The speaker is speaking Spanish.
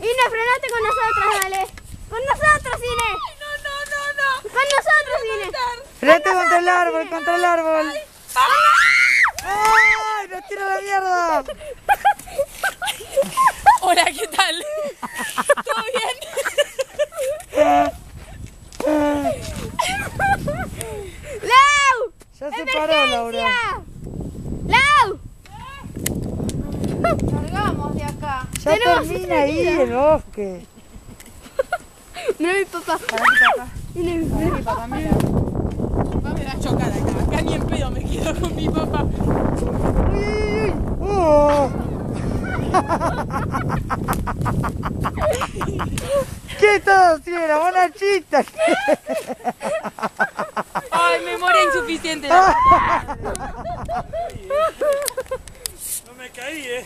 Ine, frenate con nosotros, dale. Con nosotros, Ine. No. Con nosotros, Ine. Frenate contra el árbol, contra el árbol. ¡Ay! ¡Nos tira la mierda! Hola, ¿qué tal? ¿Todo bien? ¡Lau! Ya se paró, Laura. ¡Lau! Largamos de acá. Ya termina ahí el bosque. Mira mi papá. Mira mi papá. Mi papá me va a chocar acá. Acá ni en pedo me quedo con mi papá. ¡Uy! ¡Oh! ¿Qué estás haciendo? La monachita. Ay, memoria insuficiente. No me caí,